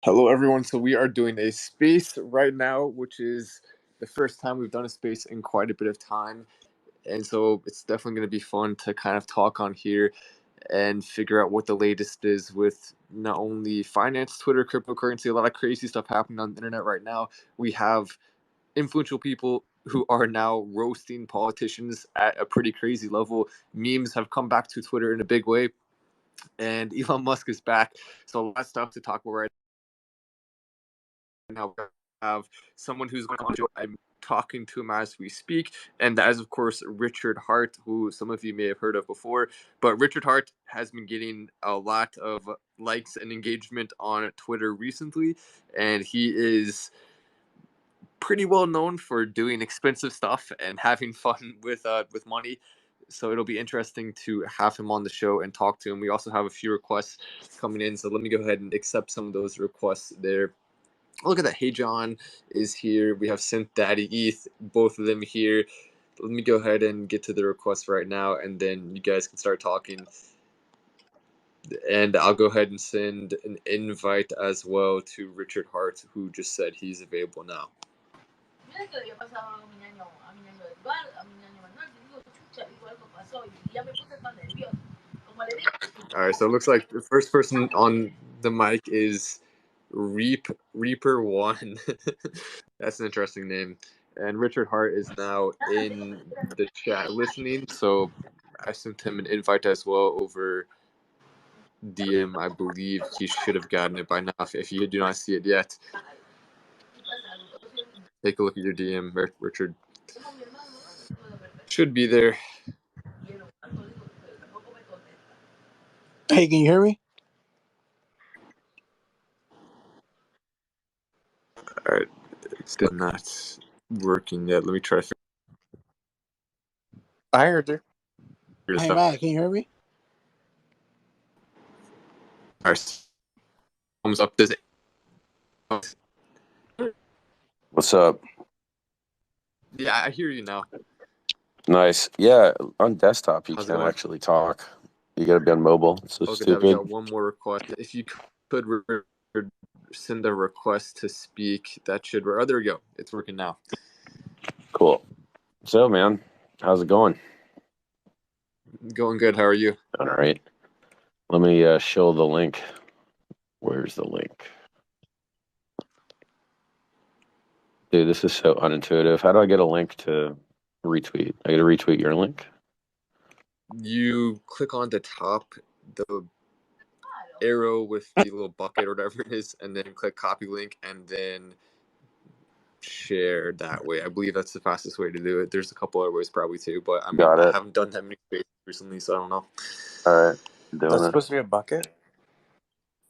Hello, everyone. So we are doing a space right now, which is the first time we've done a space in quite a bit of time. And so it's definitely going to be fun to kind of talk on here and figure out what the latest is with not only finance, Twitter, cryptocurrency, a lot of crazy stuff happening on the internet right now. We have influential people who are now roasting politicians at a pretty crazy level. Memes have come back to Twitter in a big way, and Elon Musk is back. So a lot of stuff to talk about right now. We have someone who's going on. I'm talking to him as we speak, and that is, of course, Richard Hart, who some of you may have heard of before. But Richard Hart has been getting a lot of likes and engagement on Twitter recently, and he is pretty well known for doing expensive stuff and having fun with money. So it'll be interesting to have him on the show and talk to him. We also have a few requests coming in, so let me go ahead and accept some of those requests there. Look at that. Hey John is here. We have Synth Daddy ETH, both of them here. Let me go ahead and get to the request right now, and then you guys can start talking. And I'll go ahead and send an invite as well to Richard Hart, who just said he's available now. All right, so it looks like the first person on the mic is Reaper One. That's an interesting name. And Richard Hart is now in the chat listening, so I sent him an invite as well over DM. I believe he should have gotten it by now. If you do not see it yet, take a look at your DM. Richard should be there. Hey, can you hear me? All right, it's still not working yet. Let me try to I heard you. Hey, Matt, can you hear me? All right, thumbs up. Does it? What's up? Yeah, I hear you now. Nice. Yeah, on desktop you How's it can't going? actually talk. You gotta be on mobile. It's so Okay, stupid. we got one more request. If you could send a request to speak, that should work. Oh, there we go. It's working now. Cool. So, man, how's it going? Going good. How are you? All right. Let me show the link. Where's the link? Dude, this is so unintuitive. How do I get a link to retweet? I gotta retweet your link? You click on the top, the arrow with the little bucket or whatever it is, and then click copy link, and then share that way. I believe that's the fastest way to do it. There's a couple other ways probably too, but I mean, I haven't done that many spaces recently, so I don't know. All right. That's supposed to be a bucket?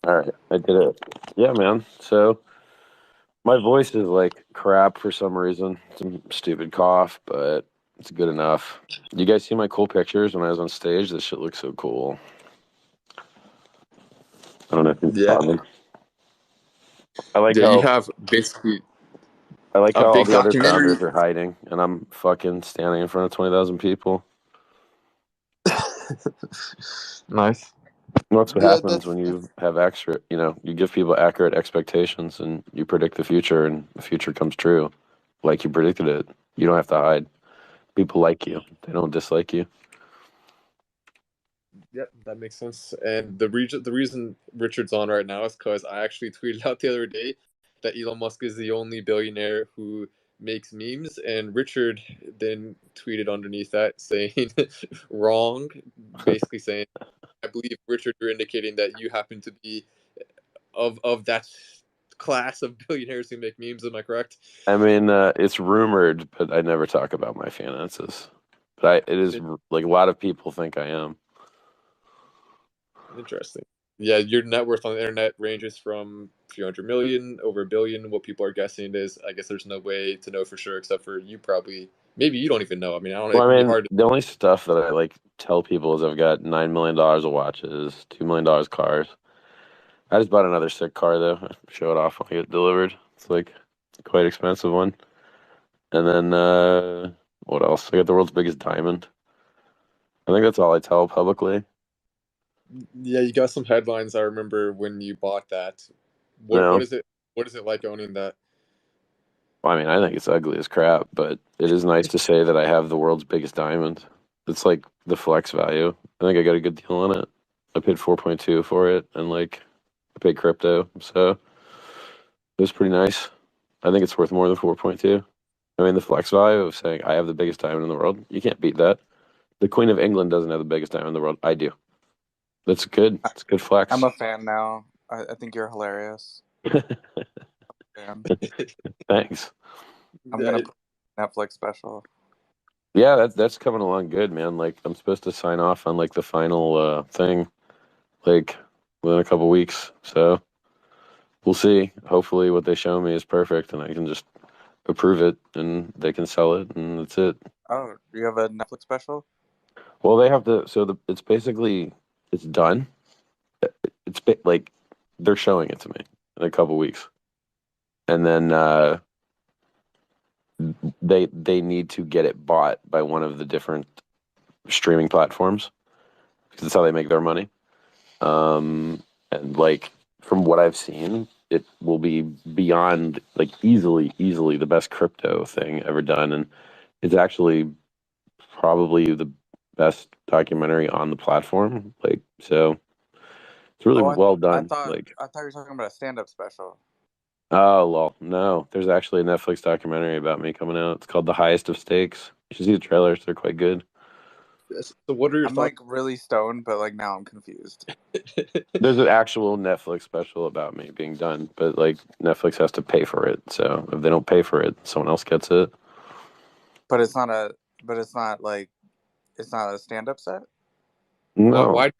All right, I did it. Yeah, man. So my voice is like crap for some reason. Some stupid cough, but it's good enough. You guys see my cool pictures when I was on stage? This shit looks so cool. I don't know if you saw me. I like how you have basically. I like how all the other documentary. founders are hiding, and I'm fucking standing in front of 20,000 people. Nice. That's what happens when you have accurate, you give people accurate expectations and you predict the future and the future comes true like you predicted it. You don't have to hide. People like you. They don't dislike you. Yep, that makes sense. And the reason Richard's on right now is because I actually tweeted out the other day that Elon Musk is the only billionaire who makes memes, and Richard then tweeted underneath that saying wrong, basically saying, I believe, Richard, you're indicating that you happen to be of that class of billionaires who make memes. Am I correct? I mean, it's rumored, but I never talk about my finances. But it is like a lot of people think I am. Interesting. Yeah, your net worth on the internet ranges from a few hundred million, over $1 billion. What people are guessing is, I guess there's no way to know for sure, except for you probably. Maybe you don't even know. I mean, I don't know. Well, the only stuff that I like tell people is I've got $9 million of watches, $2 million cars. I just bought another sick car though. I show it off when I get it delivered. It's like quite expensive one. And then what else? I got the world's biggest diamond. I think that's all I tell publicly. Yeah, you got some headlines. I remember when you bought that. No. What is it? What is it like owning that? I mean, I think it's ugly as crap, but it is nice to say that I have the world's biggest diamond. It's like the flex value. I think I got a good deal on it. I paid 4.2 for it, and like I paid crypto, so it was pretty nice. I think it's worth more than 4.2. I mean, the flex value of saying I have the biggest diamond in the world, you can't beat that. The Queen of England doesn't have the biggest diamond in the world. I do. That's good. It's a good flex. I'm a fan now. I think you're hilarious. Fan. Thanks. I'm gonna put Netflix special. Yeah, that's coming along good, man. Like I'm supposed to sign off on like the final thing, like within a couple weeks. So we'll see. Hopefully, what they show me is perfect, and I can just approve it, and they can sell it, and that's it. Oh, you have a Netflix special? Well, they have to. So it's basically it's done. It's like they're showing it to me in a couple weeks, and then they need to get it bought by one of the different streaming platforms because that's how they make their money. And like from what I've seen, it will be beyond like easily the best crypto thing ever done, and it's actually probably the best documentary on the platform. Like so, it's really well I done. thought Like you were talking about a stand-up special. oh well, no, there's actually a Netflix documentary about me coming out. It's called The Highest of Stakes. You should see the trailers; they're quite good. So what are your I'm thoughts? like really stoned, but like now I'm confused. There's an actual Netflix special about me being done, but like Netflix has to pay for it. So if they don't pay for it, someone else gets it. But it's not a. But it's not like. It's not a stand-up set. No, Why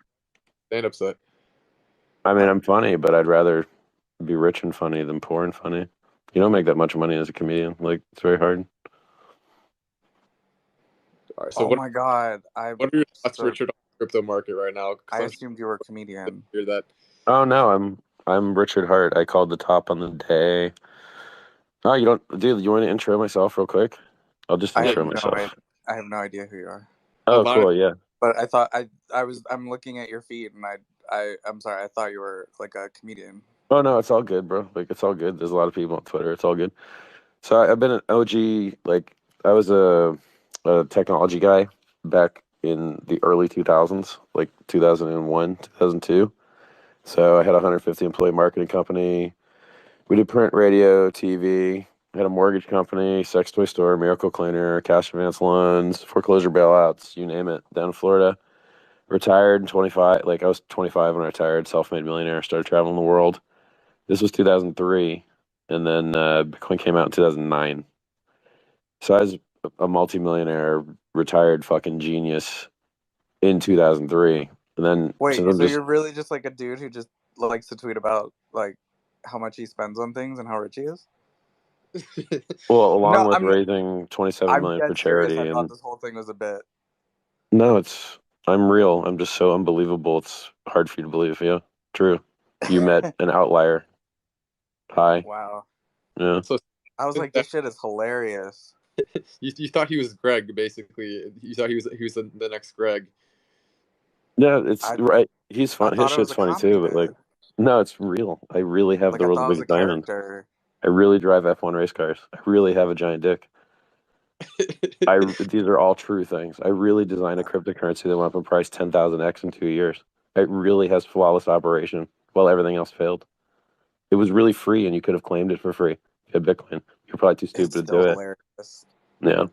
stand up set? I mean I'm funny, but I'd rather be rich and funny than poor and funny. You don't make that much money as a comedian. Like it's very hard. All right. So Oh my god! what are your thoughts, Richard, on the crypto market right now? I assumed you were a comedian. Hear that? Oh no, I'm Richard Hart. I called the top on the day. Oh, you don't, dude. You want to intro myself real quick? I'll just intro myself. I have no idea who you are. Oh, cool. Yeah. But I'm looking at your feed and I'm sorry, I thought you were like a comedian. Oh no, it's all good, bro. Like it's all good. There's a lot of people on Twitter. It's all good. So I've been an OG. Like I was a technology guy back in the early 2000s, like 2001, 2002. So I had a 150 employee marketing company. We did print, radio, TV. Had a mortgage company, sex toy store, miracle cleaner, cash advance loans, foreclosure bailouts, you name it. Down in Florida. Retired in 25. Like I was 25 when I retired. Self-made millionaire. Started traveling the world. This was 2003, and then Bitcoin came out in 2009. So I was a multimillionaire, retired fucking genius in 2003. And then wait, so you're really just like a dude who just likes to tweet about like how much he spends on things and how rich he is? Well, along with raising 27 million for charity. I thought this whole thing was a bit. No, I'm real. I'm just so unbelievable. It's hard for you to believe. Yeah, true. You met an outlier. Hi. Wow. Yeah. So I was like, this shit is hilarious. You thought he was Greg, basically. You thought he was the next Greg. Yeah, it's right. He's fun. His shit's funny too, but like, no, it's real. I really have the world's biggest diamond. I really drive F1 race cars. I really have a giant dick. These are all true things. I really designed a cryptocurrency that went up in price 10,000x in 2 years. It really has flawless operation while everything else failed. It was really free, and you could have claimed it for free. You had Bitcoin. You're probably too stupid to do it. Hilarious. Yeah.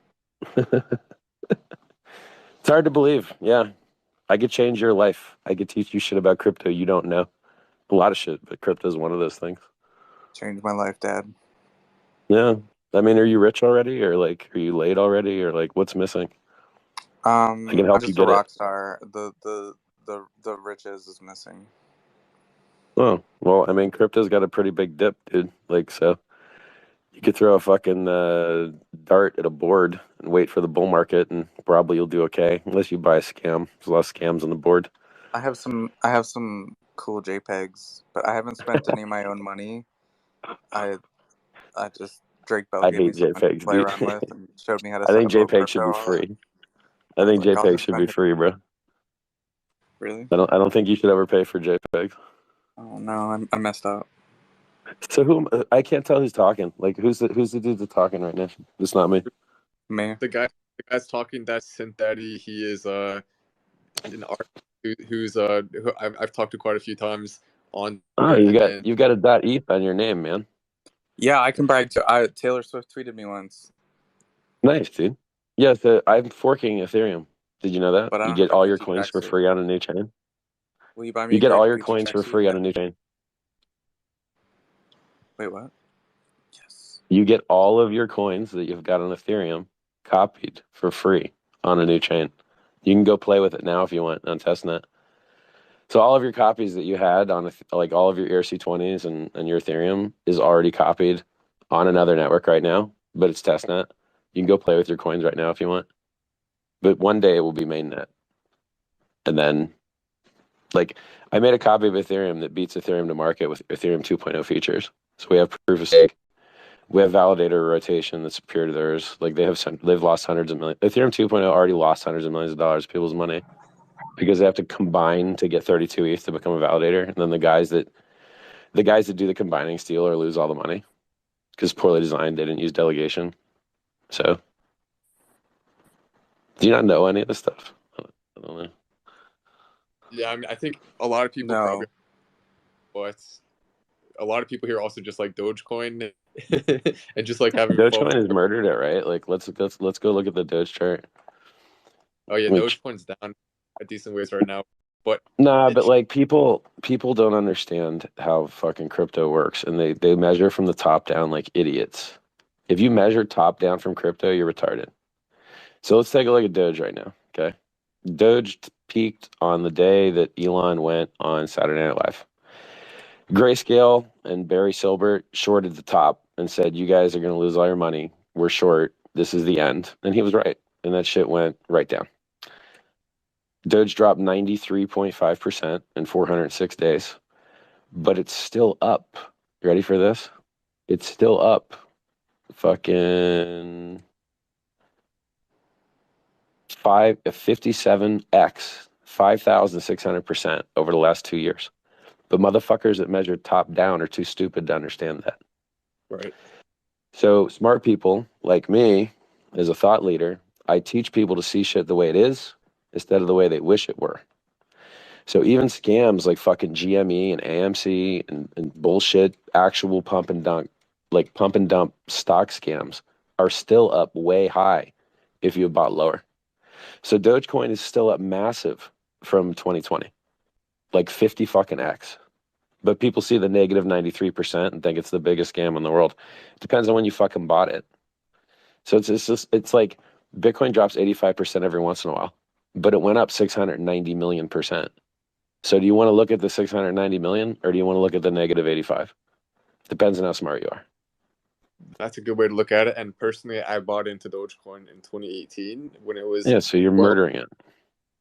It's hard to believe. Yeah. I could change your life. I could teach you shit about crypto you don't know. A lot of shit, but crypto is one of those things. Changed my life, Dad. Yeah. I mean, are you rich already, or like, are you late already, or like, what's missing? I can help you get a rock star. The riches is missing. Oh, well, I mean, crypto's got a pretty big dip, dude. Like, so you could throw a fucking dart at a board and wait for the bull market, and probably you'll do okay, unless you buy a scam. There's a lot of scams on the board. I have some cool JPEGs, but I haven't spent any of my own money. I just Drake Bell gave me something to play around with and showed me how to. I think JPEG should be free. I think JPEG should be free, bro. Really? I don't think you should ever pay for JPEGs. Oh no, I messed up. So who? I can't tell who's talking. Like who's the dude that's talking right now? It's not me. Me. The guy's talking. That's Syntheti. He is an artist who I've talked to quite a few times on. Oh, you've got a .eth on your name, man. Yeah, I can brag too. Taylor Swift tweeted me once. Nice, dude. Yeah, so I'm forking Ethereum. Did you know that? But I You don't get have all your Gucci coins for tracksuit. free on a new chain. Will you buy me You a get all your Gucci coins for tracksuit? free on a new chain. Wait, what? Yes. You get all of your coins that you've got on Ethereum copied for free on a new chain. You can go play with it now if you want on testnet. So all of your copies that you had on like all of your ERC20s and your Ethereum is already copied on another network right now, but it's testnet. You can go play with your coins right now if you want. But one day it will be mainnet. And then like I made a copy of Ethereum that beats Ethereum to market with Ethereum 2.0 features. So we have proof of stake. We have validator rotation that's superior to theirs. Like they've lost hundreds of millions. Ethereum 2.0 already lost hundreds of millions of dollars of people's money because they have to combine to get 32 ETH to become a validator. And then the guys that do the combining steal or lose all the money because poorly designed. They didn't use delegation. So do you not know any of this stuff? I don't know. Yeah, I mean, I think a lot of people probably, but a lot of people here also just like Dogecoin and just like having fun. Dogecoin has murdered it, right? Like let's go look at the Doge chart. Oh yeah, Dogecoin's down a decent ways right now, but but like people don't understand how fucking crypto works, and they measure from the top down like idiots. If you measure top down from crypto, you're retarded. So let's take a look at Doge right now. Okay, Doge peaked on the day that Elon went on Saturday Night Live. Grayscale and Barry Silbert shorted the top and said, "You guys are going to lose all your money. We're short. This is the end." And he was right, and that shit went right down. Doge dropped 93.5% in 406 days, but it's still up. You ready for this? It's still up fucking 57x, 5,600% over the last 2 years. But motherfuckers that measure top down are too stupid to understand that. right. So smart people like me, as a thought leader, I teach people to see shit the way it is instead of the way they wish it were. So even scams like fucking GME and AMC and bullshit actual pump and dump stock scams are still up way high if you bought lower. So Dogecoin is still up massive from 2020, like 50 fucking X. But people see the negative 93% and think it's the biggest scam in the world. It depends on when you fucking bought it. So it's like Bitcoin drops 85% every once in a while, but it went up 690 million%. So do you want to look at the 690 million or do you want to look at the negative 85? Depends on how smart you are. That's a good way to look at it. And personally, I bought into Dogecoin in 2018 when it was So you're murdering it.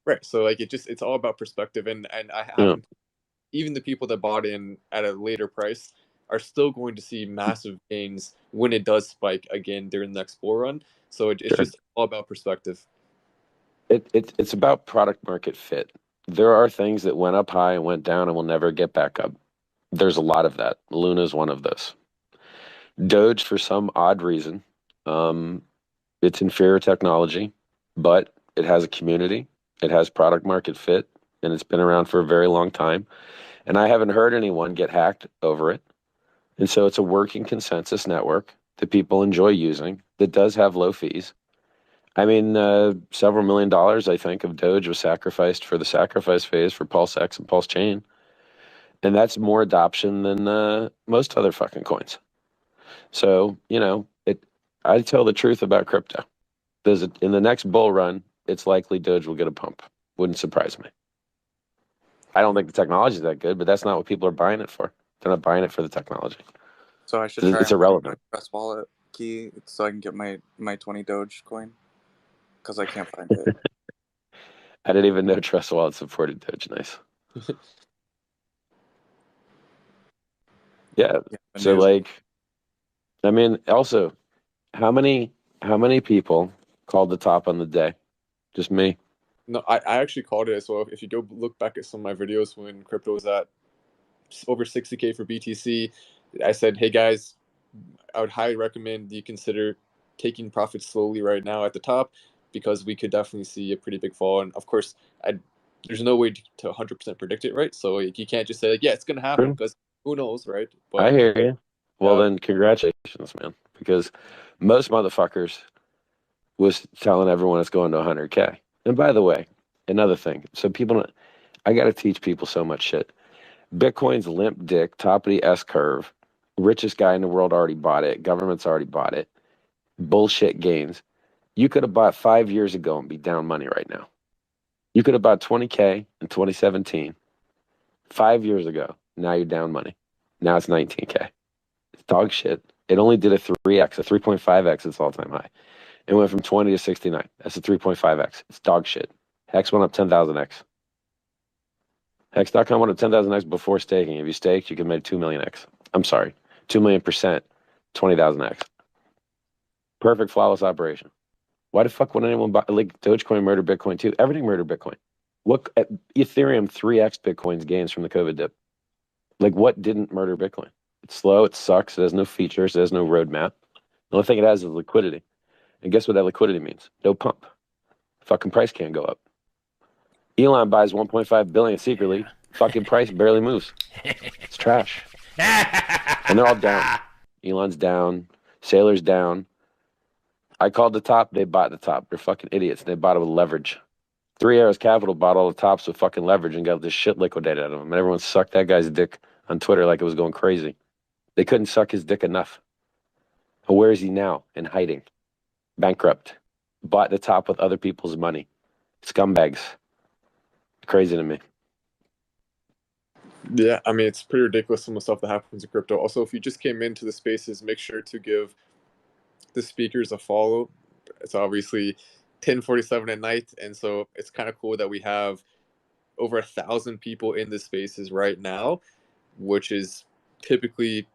Right. So like it's all about perspective, and I haven't even the people that bought in at a later price are still going to see massive gains when it does spike again during the next bull run. So it's just all about perspective. It's about product market fit. There are things that went up high and went down and will never get back up. There's a lot of that. Luna is one of those. Doge, for some odd reason, it's inferior technology, but it has a community. It has product market fit, and it's been around for a very long time. And I haven't heard anyone get hacked over it. And so it's a working consensus network that people enjoy using that does have low fees. I mean, several $1 million, I think, of Doge was sacrificed for the sacrifice phase for Pulse X and Pulse Chain. And that's more adoption than most other fucking coins. So, I tell the truth about crypto. In the next bull run, it's likely Doge will get a pump. Wouldn't surprise me. I don't think the technology is that good, but that's not what people are buying it for. They're not buying it for the technology. So I should try It's irrelevant. my Trust Wallet key so I can get my 20 Doge coin because I can't find it. I didn't even know Trust Wallet supported Doge. Nice. Yeah. So like, I mean, also, how many people called the top on the day? Just me. No, I actually called it as well. If you go look back at some of my videos when crypto was at over 60K for BTC, I said, hey guys, I would highly recommend you consider taking profits slowly right now at the top, because we could definitely see a pretty big fall. And of course, there's no way to 100% predict it, right? So like, you can't just say like, yeah, it's gonna happen, because who knows, right? But I hear you. Well, then congratulations, man, because most motherfuckers was telling everyone it's going to 100K. And by the way, another thing, so people, I got to teach people so much shit. Bitcoin's limp dick, top of the S curve. Richest guy in the world already bought it. Government's already bought it. Bullshit gains. You could have bought 5 years ago and be down money right now. You could have bought 20K in 2017. 5 years ago. Now you're down money. Now it's 19K. It's dog shit. It only did a 3x, a 3.5x its all-time high. It went from 20 to 69. That's a 3.5x. It's dog shit. Hex went up 10,000x. Hex.com went up 10,000x before staking. If you staked, you could make 2 millionx. I'm sorry, 2 million%, 20,000x. Perfect, flawless operation. Why the fuck would anyone buy? Like, Dogecoin murdered Bitcoin too. Everything murdered Bitcoin. What Ethereum 3x Bitcoin's gains from the COVID dip? Like, what didn't murder Bitcoin? It's slow. It sucks. It has no features. It has no roadmap. The only thing it has is liquidity. And guess what that liquidity means? No pump. Fucking price can't go up. Elon buys 1.5 billion secretly. Fucking price barely moves. It's trash. And they're all down. Elon's down. Sailor's down. I called the top. They bought the top. They're fucking idiots. They bought it with leverage. 3 Arrows Capital bought all the tops with fucking leverage and got this shit liquidated out of them. And everyone sucked that guy's dick on Twitter like it was going crazy. They couldn't suck his dick enough. And where is he now? In hiding. Bankrupt. Bought the top with other people's money. Scumbags. Crazy to me. Yeah, I mean, it's pretty ridiculous, some of the stuff that happens in crypto. Also, if you just came into the spaces, make sure to give the speakers a follow. It's obviously 10:47 at night, and so it's kind of cool that we have over 1,000 people in the spaces right now, which is typically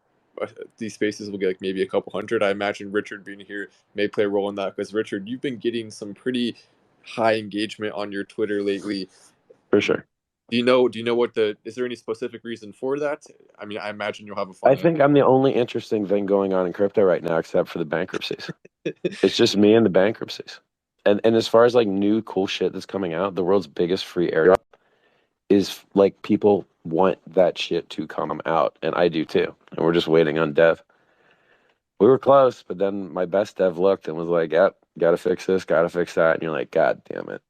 these spaces will get like maybe a couple hundred. I imagine Richard being here may play a role in that, because Richard, you've been getting some pretty high engagement on your Twitter lately. For sure. Do you know what is there any specific reason for that? I mean, I imagine you'll have a fun. I think I'm the only interesting thing going on in crypto right now, except for the bankruptcies. It's just me and the bankruptcies. And as far as like new cool shit that's coming out, the world's biggest free airdrop is like, people want that shit to come out, and I do too. And we're just waiting on dev. We were close, but then my best dev looked and was like, yep, gotta fix this, gotta fix that. And you're like, God damn it.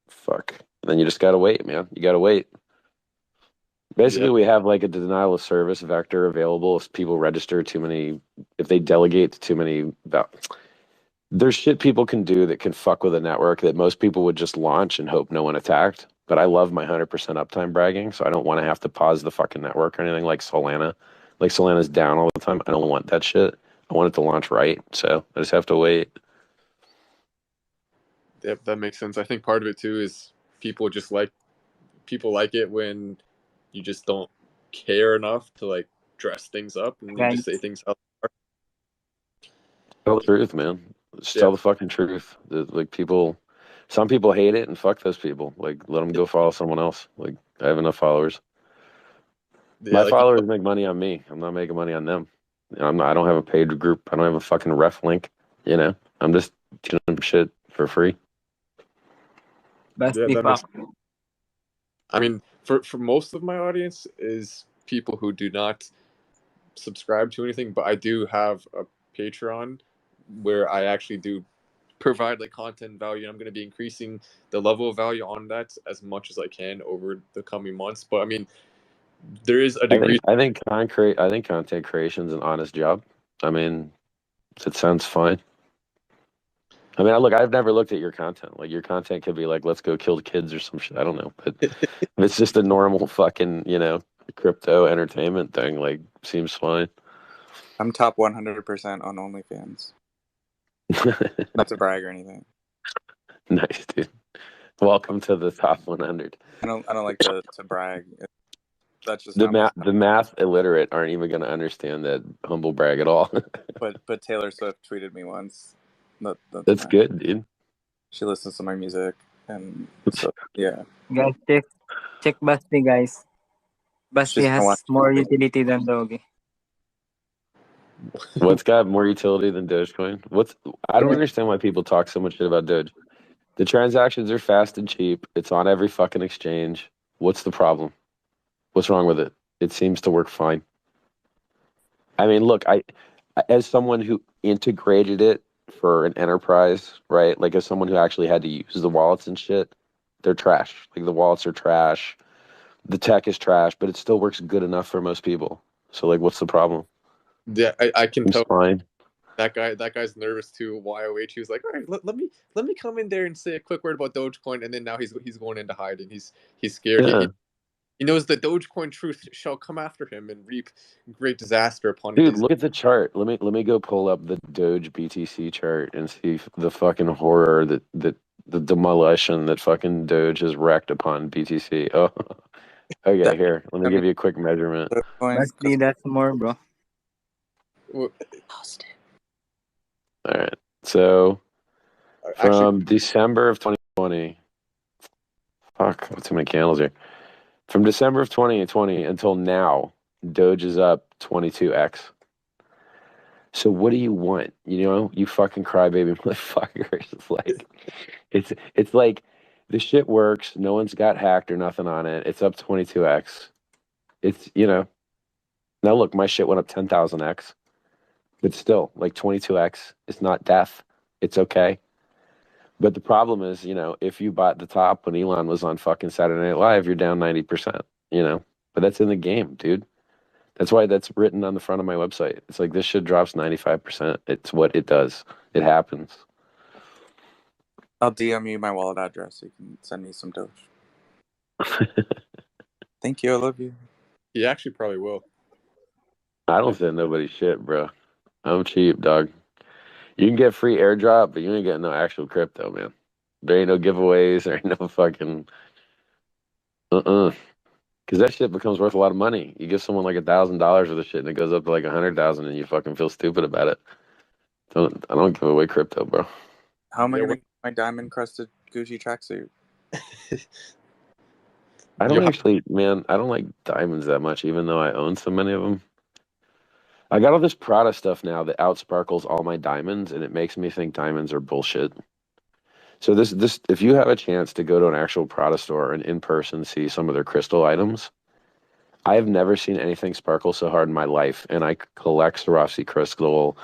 Fuck. And then you just gotta wait, man. You gotta wait. Basically, we have like a denial of service vector available if people register too many, if they delegate to too many. There's shit people can do that can fuck with a network that most people would just launch and hope no one attacked. But I love my 100% uptime bragging, so I don't want to have to pause the fucking network or anything like Solana. Like, Solana's down all the time. I don't want that shit. I want it to launch right, so I just have to wait. Yep, that makes sense. I think part of it too is people like it when you just don't care enough to like dress things up, and you just say things how they are. Tell the truth, man. Just tell the fucking truth. Like, some people hate it, and fuck those people. Like, let them go follow someone else. Like, I have enough followers. My followers make money on me. I'm not making money on them. I don't have a paid group. I don't have a fucking ref link. You know, I'm just teaching them shit for free. I mean, for most of my audience is people who do not subscribe to anything, but I do have a Patreon where I actually do provide like content value. I'm going to be increasing the level of value on that as much as I can over the coming months. But I mean, there is a degree. I think content creation is an honest job. I mean, it sounds fine. I mean, look, I've never looked at your content. Like, your content could be like, let's go kill kids or some shit. I don't know. But it's just a normal fucking, crypto entertainment thing. Like, seems fine. I'm top 100% on OnlyFans. Not to brag or anything. Nice, dude. Welcome to the top 100. I don't like to brag. That's just the math illiterate aren't even going to understand that humble brag at all. but Taylor Swift tweeted me once. That's good, dude. She listens to my music, and so yeah. Guys, check Basti, guys. Basti has more utility than DOGE. What's got more utility than Dogecoin? I don't understand why people talk so much shit about Doge. The transactions are fast and cheap. It's on every fucking exchange. What's the problem? What's wrong with it? It seems to work fine. I mean, look, as someone who integrated it for an enterprise, right? Like as someone who actually had to use the wallets and shit, they're trash. Like the wallets are trash. The tech is trash, but it still works good enough for most people. So like, what's the problem? Yeah, I can It's tell fine. that guy's nervous too. YOH. He was like, all right, let me come in there and say a quick word about Dogecoin, and then now he's going into hiding. He's scared. Yeah. He knows the Dogecoin truth shall come after him and reap great disaster upon Dude, his. look at the chart. Let me go pull up the Doge BTC chart and see the fucking horror that the demolition that fucking Doge has wrecked upon BTC. Oh, okay. That, Here, let I me mean, give you a quick measurement. Dogecoin. Let's need that some more, bro. Post All right. So it. Actually, from December of 2020, fuck, too many candles here. From December of 2020 until now, Doge is up 22x. So what do you want? You know, you fucking crybaby motherfuckers. It's like the shit works. No one's got hacked or nothing on it. It's up 22x. It's, you know, now look, my shit went up 10,000x, but still, like 22x, it's not death. It's okay. But the problem is, you know, if you bought the top when Elon was on fucking Saturday Night Live, you're down 90%, you know? But that's in the game, dude. That's why that's written on the front of my website. It's like this shit drops 95%. It's what it does. It happens. I'll DM you my wallet address so you can send me some Doge. Thank you. I love you. he actually probably will. I don't send nobody shit, bro. I'm cheap, dog. You can get free airdrop, but you ain't getting no actual crypto, man. There ain't no giveaways. There ain't no fucking Because that shit becomes worth a lot of money. You give someone like $1,000 for the shit, and it goes up to like 100,000, and you fucking feel stupid about it. I don't give away crypto, bro. How am I gonna get my diamond crusted Gucci tracksuit? I don't actually, man. I don't like diamonds that much, even though I own so many of them. I got all this Prada stuff now that outsparkles all my diamonds, and it makes me think diamonds are bullshit. So if you have a chance to go to an actual Prada store and in person see some of their crystal items, I have never seen anything sparkle so hard in my life. And I collect Swarovski crystal.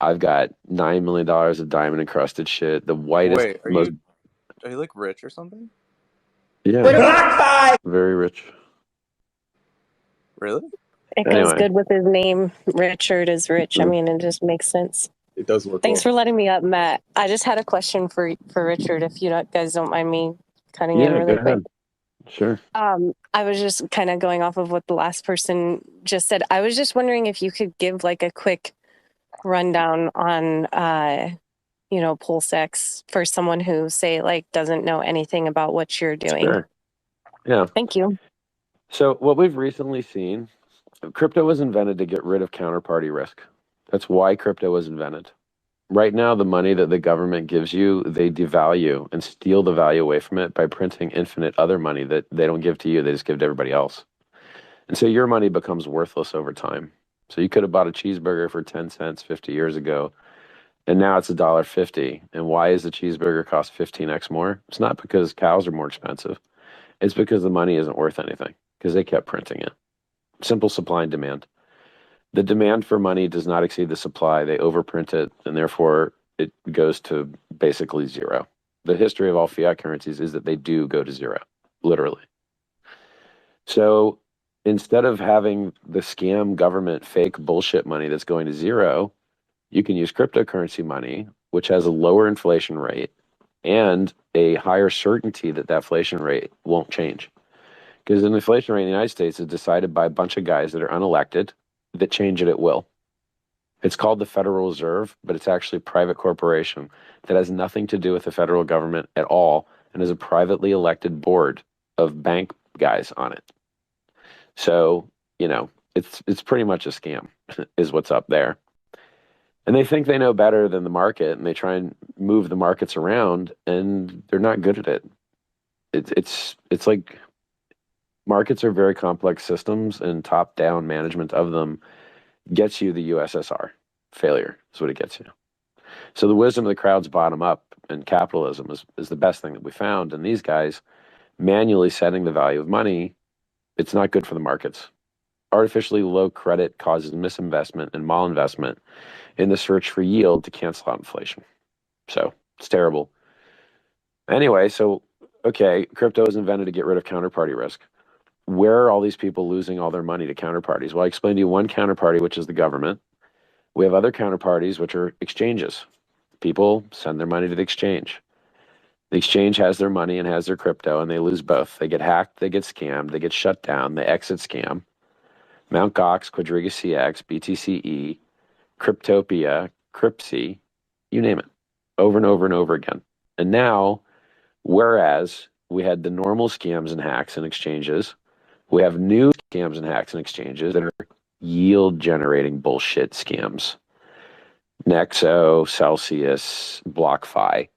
I've got $9 million of diamond encrusted shit. The whitest, Wait, are you like rich or something? Yeah, very rich. Really? It goes good with his name. Richard is rich. I mean, it just makes sense. It does work. Thanks for letting me up, Matt. I just had a question for Richard, if you guys don't mind me cutting in really quick. Sure. I was just kind of going off of what the last person just said. I was just wondering if you could give like a quick rundown on, PulseX for someone who, say, like doesn't know anything about what you're doing. Sure. Yeah. Thank you. So what we've recently seen, crypto was invented to get rid of counterparty risk. That's why crypto was invented. Right now, the money that the government gives you, they devalue and steal the value away from it by printing infinite other money that they don't give to you. They just give to everybody else. And so your money becomes worthless over time. So you could have bought a cheeseburger for 10 cents 50 years ago, and now it's $1.50. And why is the cheeseburger cost 15x more? It's not because cows are more expensive. It's because the money isn't worth anything because they kept printing it. Simple supply and demand. The demand for money does not exceed the supply. They overprint it, and therefore it goes to basically zero. The history of all fiat currencies is that they do go to zero, literally. So instead of having the scam government fake bullshit money that's going to zero, you can use cryptocurrency money, which has a lower inflation rate and a higher certainty that that inflation rate won't change. Because the inflation rate in the United States is decided by a bunch of guys that are unelected that change it at will. It's called the Federal Reserve, but it's actually a private corporation that has nothing to do with the federal government at all and is a privately elected board of bank guys on it. So, it's pretty much a scam is what's up there. And they think they know better than the market, and they try and move the markets around, and they're not good at it. It's like markets are very complex systems, and top-down management of them gets you the USSR. Failure is what it gets you. So the wisdom of the crowd's bottom up, and capitalism is the best thing that we found. And these guys manually setting the value of money, it's not good for the markets. Artificially low credit causes misinvestment and malinvestment in the search for yield to cancel out inflation. So it's terrible. Anyway, okay, crypto is invented to get rid of counterparty risk. Where are all these people losing all their money to counterparties? Well, I explained to you one counterparty, which is the government. We have other counterparties, which are exchanges. People send their money to the exchange. The exchange has their money and has their crypto, and they lose both. They get hacked, they get scammed, they get shut down, they exit scam. Mt. Gox, Quadriga CX, BTCE, Cryptopia, Cryptsy, you name it, over and over and over again. And now, whereas we had the normal scams and hacks and exchanges, we have new scams and hacks and exchanges that are yield generating bullshit scams. Nexo, Celsius, BlockFi.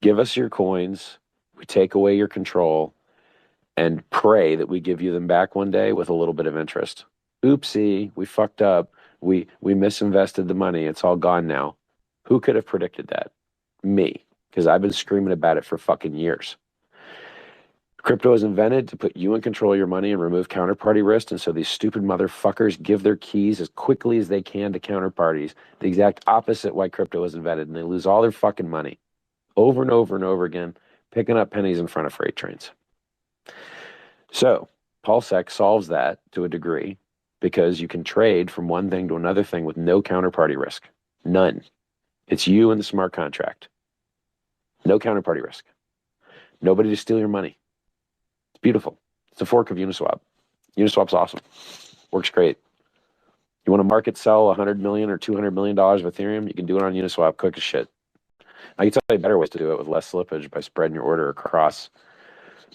Give us your coins, we take away your control, and pray that we give you them back one day with a little bit of interest. Oopsie, we fucked up. We misinvested the money. It's all gone now. Who could have predicted that? Me, because I've been screaming about it for fucking years. Crypto is invented to put you in control of your money and remove counterparty risk, and so these stupid motherfuckers give their keys as quickly as they can to counterparties, the exact opposite why crypto was invented, and they lose all their fucking money over and over and over again, picking up pennies in front of freight trains. So PulseX solves that to a degree because you can trade from one thing to another thing with no counterparty risk. None. It's you and the smart contract. No counterparty risk. Nobody to steal your money. It's beautiful. It's a fork of Uniswap. Uniswap's awesome. Works great. You want to market sell $100 million or $200 million of Ethereum? You can do it on Uniswap, quick as shit. I can tell you better ways to do it with less slippage by spreading your order across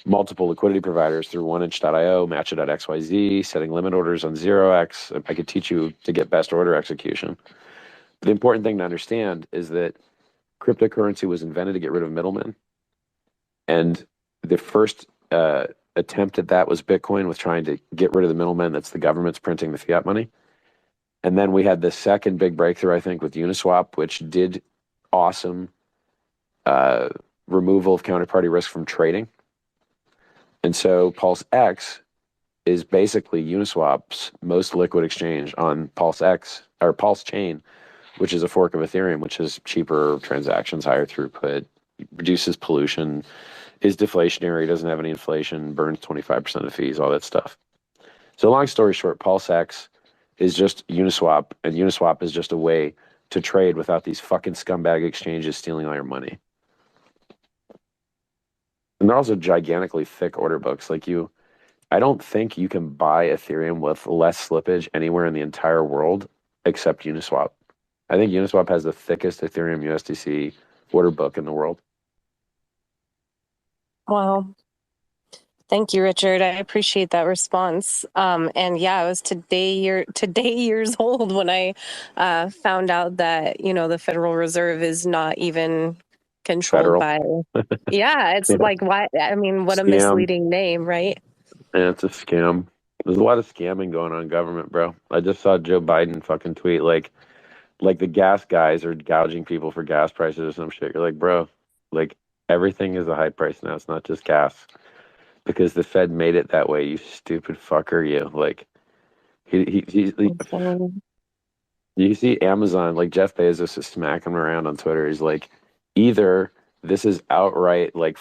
multiple liquidity providers through oneinch.io, matcha.xyz, setting limit orders on 0x. I could teach you to get best order execution. But the important thing to understand is that cryptocurrency was invented to get rid of middlemen. And the first attempt at that was Bitcoin, with trying to get rid of the middlemen. That's the government's printing the fiat money. And then we had the second big breakthrough, I think, with Uniswap, which did awesome removal of counterparty risk from trading. And so PulseX is basically Uniswap's most liquid exchange on PulseX or Pulse Chain, which is a fork of Ethereum, which is cheaper transactions, higher throughput, reduces pollution, is deflationary, doesn't have any inflation, burns 25% of fees, all that stuff. So long story short, PulseX is just Uniswap, and Uniswap is just a way to trade without these fucking scumbag exchanges stealing all your money. And they're also gigantically thick order books. I don't think you can buy Ethereum with less slippage anywhere in the entire world except Uniswap. I think Uniswap has the thickest Ethereum USDC order book in the world. Wow. Thank you, Richard. I appreciate that response. And yeah, I was today years old when I found out that, the Federal Reserve is not even controlled by. Yeah, it's like, why? I mean, what a misleading name, right? Yeah, it's a scam. There's a lot of scamming going on in government, bro. I just saw Joe Biden fucking tweet like the gas guys are gouging people for gas prices or some shit. You're like, bro, everything is a high price now. It's not just gas. Because the Fed made it that way, you stupid fucker, you. You see Amazon, Jeff Bezos is smacking him around on Twitter. He's like, either this is outright like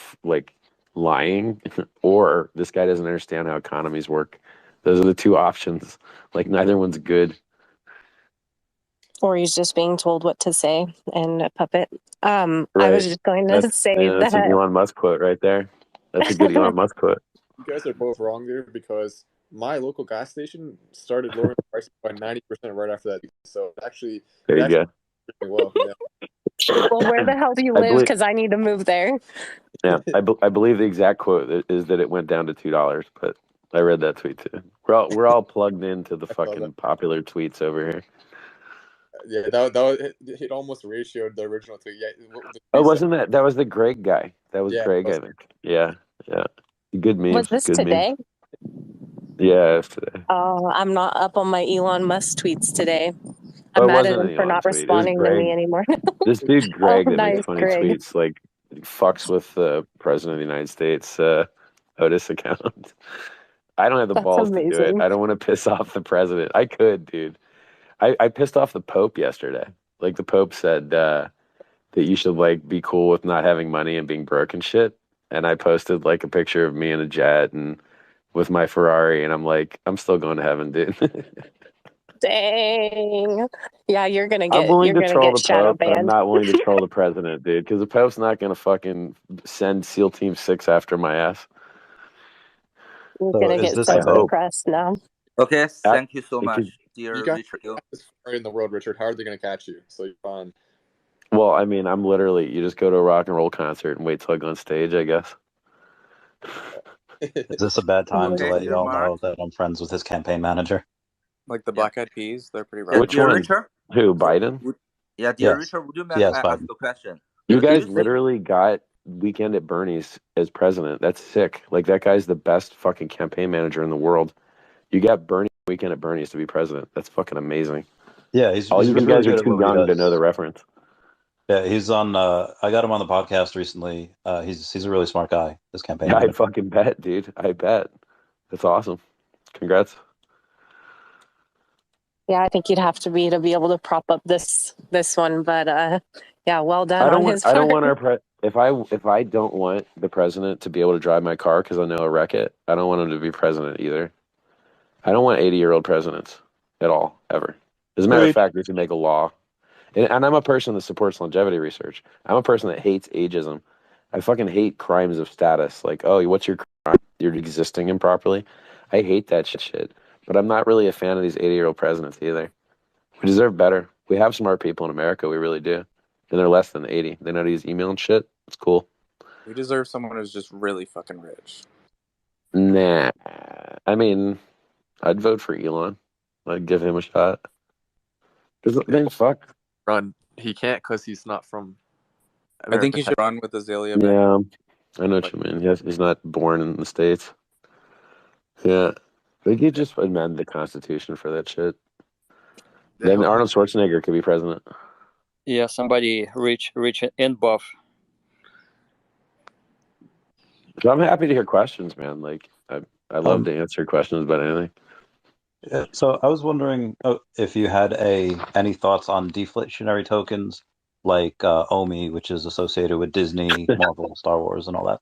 lying, or this guy doesn't understand how economies work. Those are the two options. Neither one's good. Or he's just being told what to say and a puppet. Right. I was just going to say that's an Elon Musk quote right there. That's a good Elon Musk quote. You guys are both wrong there, because my local gas station started lowering the prices by 90% right after that. So actually, there you go. Well, yeah. Well, where the hell do you live? Because I need to move there. Yeah, I believe the exact quote is that it went down to $2, but I read that tweet too. We're all plugged into the fucking popular tweets over here. Yeah, that it almost ratioed the original tweet. Yeah, wasn't that was the Greg guy? That was Greg, I think. Yeah. Good memes. Was this good today? Memes. Yeah, today. Oh, I'm not up on my Elon Musk tweets today. Oh, I'm it mad at wasn't him an for Elon not tweet. It was responding to Greg. me anymore. This dude Oh, Greg that makes nice, funny Greg. tweets, like fucks with the president of the United States Otis account. I don't have the That's balls to do it. amazing. I don't want to piss off the president. I could, dude. I pissed off the Pope yesterday. Like the Pope said that you should like be cool with not having money and being broke and shit. And I posted like a picture of me in a jet and with my Ferrari, and I'm like, I'm still going to heaven, dude. Dang. Yeah, you're gonna I'm get willing to troll the shadow Pope, but I'm banned. not willing to troll the president, dude, because the Pope's not going to fucking send SEAL Team 6 after my ass. You're So gonna is get this sent I to the hope. press now. Okay, thank you so It much, could- dear You got Richard. Oh. the Ferrari in the world, Richard. How are they going to catch you? So you're fine. Well, I mean, I'm literally, you just go to a rock and roll concert and wait till I go on stage, I guess. Is this a bad time to Okay, let dear you all Mark. know that I'm friends with his campaign manager? Like the Black Eyed Peas, they're pretty Yeah, rough. Which dear one? Richard. Who, Biden? Yeah, dear Yes. Richard, would you Yes, ask Biden. a question? You Did guys you see- literally got Weekend at Bernie's as president. That's sick. Like, that guy's the best fucking campaign manager in the world. You got Bernie Weekend at Bernie's to be president. That's fucking amazing. Yeah, he's All you really guys good are at too what he young to does. know the reference. Yeah, he's on. I got him on the podcast recently. He's a really smart guy. This campaign. Yeah, I manager. fucking bet, dude. I bet. That's awesome. Congrats. Yeah, I think you'd have to be able to prop up this one, but yeah, well done on his I part. don't want our if I don't want the president to be able to drive my car because I know I'll wreck it, I don't want him to be president either. I don't want 80-year-old presidents at all, ever. As a matter of fact, we should make a law. And I'm a person that supports longevity research. I'm a person that hates ageism. I fucking hate crimes of status. Like, oh, what's your crime? You're existing improperly. I hate that shit. But I'm not really a fan of these 80-year-old presidents either. We deserve better. We have smart people in America. We really do. And they're less than 80. They know how to use email and shit. It's cool. We deserve someone who's just really fucking rich. Nah. I mean, I'd vote for Elon. I'd give him a shot. Then fuck. Run. He can't because he's not from I think he should run with Azalea. Yeah, I know what you mean. He's not born in the States. Yeah. They could just amend the Constitution for that shit. Then Arnold Schwarzenegger could be president. Yeah, somebody rich and buff. So I'm happy to hear questions, man. Like, I love to answer questions about anything. Yeah, so I was wondering if you had any thoughts on deflationary tokens like OMI, which is associated with Disney, Marvel, Star Wars, and all that.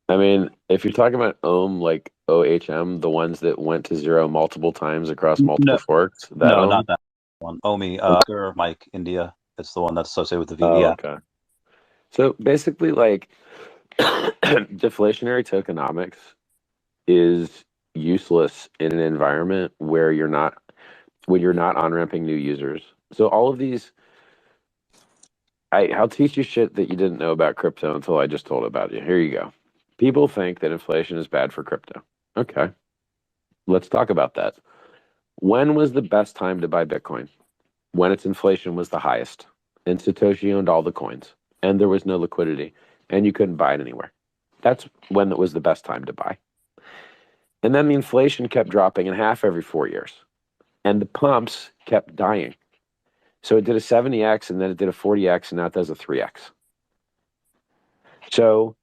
I mean, if you're talking about OM, like OHM, the ones that went to zero multiple times across multiple forks, that No, OM? not that one. OMI, Oscar, Mike, India. It's the one that's associated with the VDF. Oh, okay. So basically, like, deflationary tokenomics is useless in an environment where when you're not on-ramping new users. So all of these, I'll teach you shit that you didn't know about crypto until I just told about you. Here you go. People think that inflation is bad for crypto. Okay. Let's talk about that. When was the best time to buy Bitcoin? When its inflation was the highest, and Satoshi owned all the coins, and there was no liquidity, and you couldn't buy it anywhere. That's when it was the best time to buy. And then the inflation kept dropping in half every 4 years, and the pumps kept dying. So it did a 70x, and then it did a 40x, and now it does a 3x. So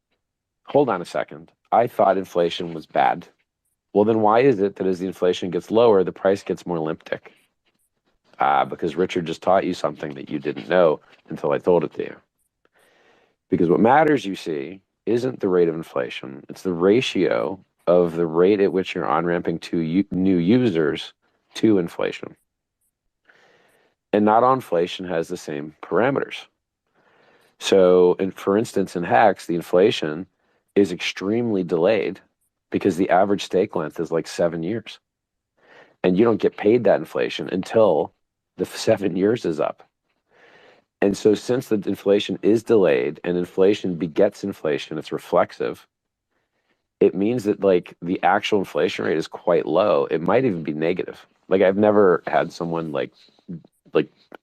hold on a second. I thought inflation was bad. Well, then why is it that as the inflation gets lower, the price gets more limp dick? Because Richard just taught you something that you didn't know until I told it to you. Because what matters, you see, isn't the rate of inflation. It's the ratio of the rate at which you're on-ramping to new users to inflation. And not all inflation has the same parameters. So, for instance, in Hex, the inflation is extremely delayed because the average stake length is like 7 years. And you don't get paid that inflation until the 7 years is up. And so since the inflation is delayed and inflation begets inflation, it's reflexive, it means that like the actual inflation rate is quite low. It might even be negative. Like I've never had someone like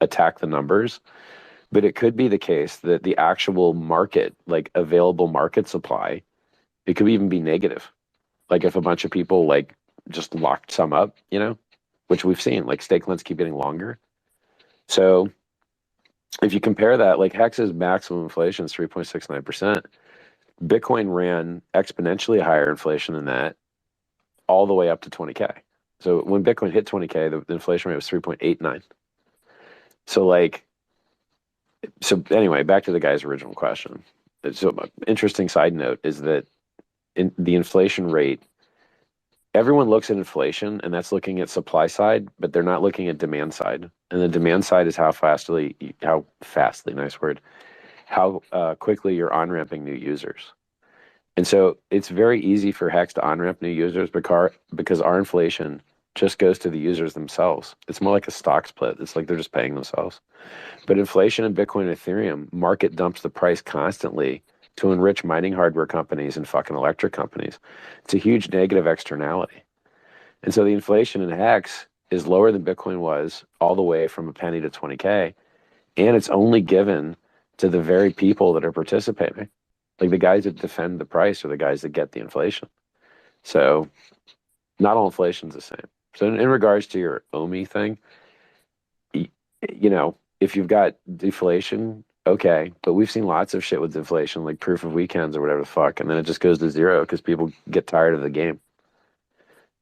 attack the numbers, but it could be the case that the actual market, like available market supply, it could even be negative. Like if a bunch of people like just locked some up, you know, which we've seen, like stake lengths keep getting longer. So if you compare that, like Hex's maximum inflation is 3.69%. Bitcoin ran exponentially higher inflation than that all the way up to 20K. So when Bitcoin hit 20K, the inflation rate was 3.89. So like, so anyway, back to the guy's original question. So interesting side note is that in the inflation rate, everyone looks at inflation and that's looking at supply side, but they're not looking at demand side. And the demand side is how fastly, nice word, how quickly you're on-ramping new users. And so it's very easy for Hex to on-ramp new users because our inflation just goes to the users themselves. It's more like a stock split. It's like they're just paying themselves. But inflation in Bitcoin and Ethereum, market dumps the price constantly to enrich mining hardware companies and fucking electric companies. It's a huge negative externality. And so the inflation in Hex is lower than Bitcoin was all the way from a penny to 20K. And it's only given to the very people that are participating. Like the guys that defend the price are the guys that get the inflation. So not all inflation's the same. So in regards to your OMI thing, you know, if you've got deflation, okay, but we've seen lots of shit with deflation, like proof of weekends or whatever the fuck, and then it just goes to zero because people get tired of the game.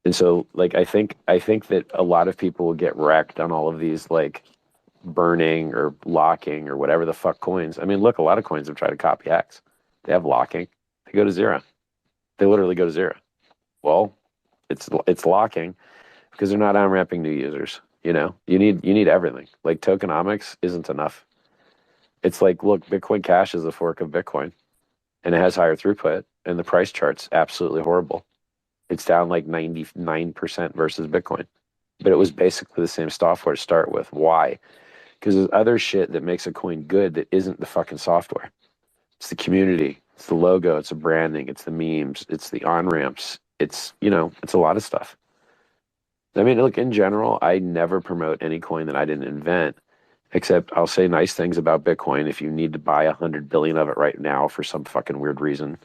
And so, like, I think that a lot of people will get wrecked on all of these, like, burning or locking or whatever the fuck coins. I mean, look, a lot of coins have tried to copy Hex. They have locking. They go to zero. They literally go to zero. Well, it's locking because they're not on-ramping new users. You know, you need everything. Like tokenomics isn't enough. It's like, look, Bitcoin Cash is a fork of Bitcoin, and it has higher throughput, and the price chart's absolutely horrible. It's down like 99% versus Bitcoin, but it was basically the same software to start with. Why? Because there's other shit that makes a coin good that isn't the fucking software. It's the community, it's the logo, it's the branding, it's the memes, it's the on-ramps, it's, you know, it's a lot of stuff. I mean, look, in general, I never promote any coin that I didn't invent, except I'll say nice things about Bitcoin if you need to buy 100 billion of it right now for some fucking weird reason.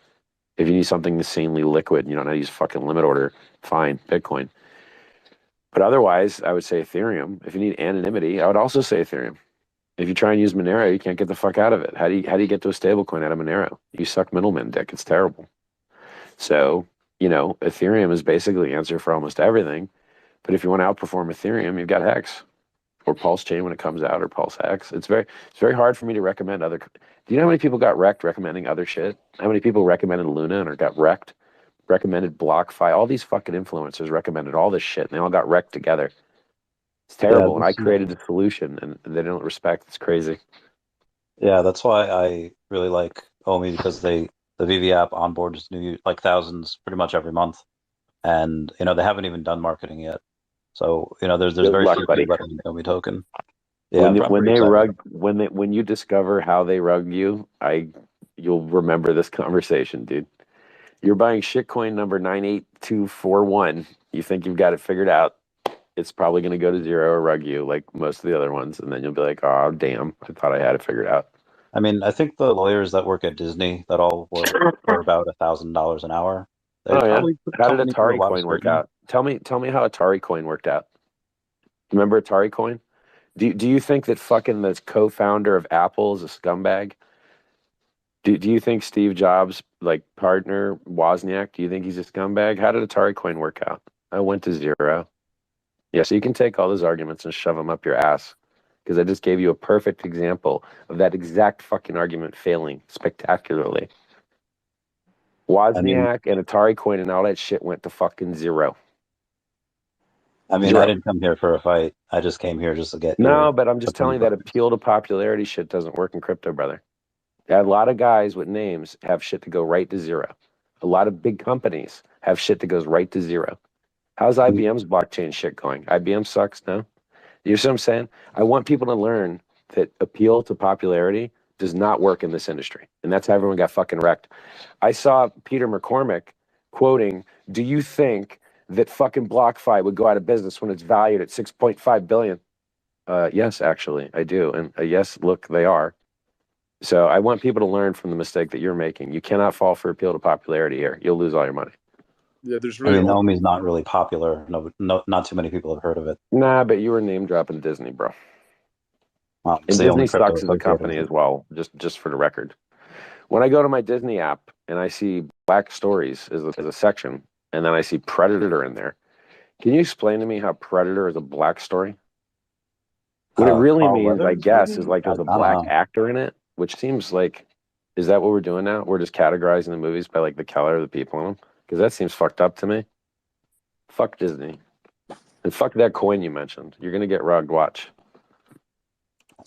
If you need something insanely liquid and you don't know how to use fucking limit order, fine, Bitcoin. But otherwise, I would say Ethereum. If you need anonymity, I would also say Ethereum. If you try and use Monero, you can't get the fuck out of it. How do you get to a stablecoin out of Monero? You suck middleman dick. It's terrible. So, you know, Ethereum is basically the answer for almost everything. But if you want to outperform Ethereum, you've got Hex or Pulse Chain when it comes out, or Pulse X. It's very hard for me to recommend other. Do you know how many people got wrecked recommending other shit? How many people recommended Luna and or got wrecked? Recommended BlockFi. All these fucking influencers recommended all this shit, and they all got wrecked together. It's terrible. Yeah, And I created the solution, and they don't respect. It's crazy. yeah, that's why I really like Omi because the VV app onboards new like thousands pretty much every month, and you know they haven't even done marketing yet. So you know there's Good very luck, few buddy. people that Omi token. Yeah, I'm When pretty they excited. when you discover how they rug you, you'll remember this conversation, dude. You're buying shitcoin number 98241. You think you've got it figured out. It's probably going to go to zero or rug you like most of the other ones. And then you'll be like, oh, damn, I thought I had it figured out. I mean, I think the lawyers that work at Disney that all work for about $1,000 an hour. They Oh, yeah. probably put the How did company through a Atari lot of coin work scrutiny. out? Tell me how Atari coin worked out. Remember Atari coin? Do you think that fucking the co-founder of Apple is a scumbag? Do you think Steve Jobs, like partner Wozniak, do you think he's a scumbag? How did Atari coin work out? I went to zero. Yeah, so you can take all those arguments and shove them up your ass because I just gave you a perfect example of that exact fucking argument failing spectacularly. I mean, Wozniak and Atari coin and all that shit went to fucking zero. I mean, I Zero. didn't come here for a fight. I just came here just to get No, your but I'm just telling you opinion that on this. appeal to popularity shit doesn't work in crypto, brother. A lot of guys with names have shit to go right to zero. A lot of big companies have shit that goes right to zero. How's IBM's blockchain shit going? IBM sucks, no? You see what I'm saying? I want people to learn that appeal to popularity does not work in this industry. And that's how everyone got fucking wrecked. I saw Peter McCormick quoting, do you think that fucking BlockFi would go out of business when it's valued at 6.5 billion? Yes, actually, I do. And yes, look, they are. So I want people to learn from the mistake that you're making. You cannot fall for appeal to popularity here. You'll lose all your money. Yeah, there's I really mean, only Omi's not really popular. No, not too many people have heard of it. Nah, but you were name dropping Disney, bro. It's And the only Disney crypto sucks as a associated company with as well, just for the record. When I go to my Disney app and I see Black Stories as a section, and then I see Predator in there, can you explain to me how Predator is a black story? What it really Carl means, I Weathers, guess, is maybe? like I there's a don't black know. actor in it, which seems like, is that what we're doing now? We're just categorizing the movies by like the color of the people in them? Because that seems fucked up to me. Fuck Disney. And fuck that coin you mentioned. You're going to get rugged, watch.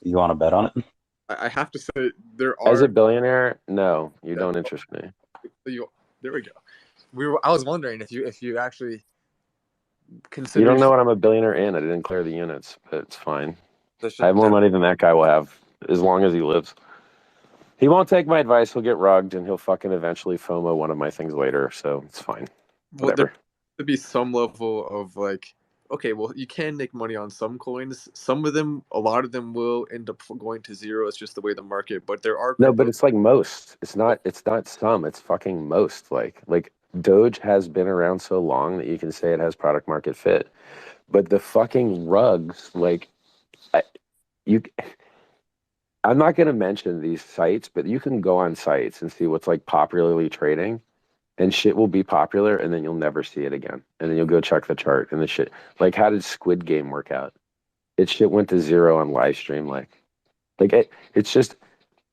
You want to bet on it? I have to say there As a are. billionaire, no, you don't interest me. There we go. I was wondering if you actually You consider. don't know what I'm a billionaire in. I didn't clear the units, but it's fine. This I have should more money than that guy will have, as long as he lives. He won't take my advice. He'll get rugged, and he'll fucking eventually FOMO one of my things later. So it's fine. Well, Whatever. there to be some level of like, okay, well, you can make money on some coins. Some of them, a lot of them will end up going to zero. It's just the way the market. But there are No, but crypto. it's like most. It's not. It's not some. It's fucking most. Like Doge has been around so long that you can say it has product market fit. But the fucking rugs, like, I, you. I'm not going to mention these sites, but you can go on sites and see what's like popularly trading, and shit will be popular, and then you'll never see it again. And then you'll go check the chart, and the shit. Like, how did Squid Game work out? It shit went to zero on live stream. It's just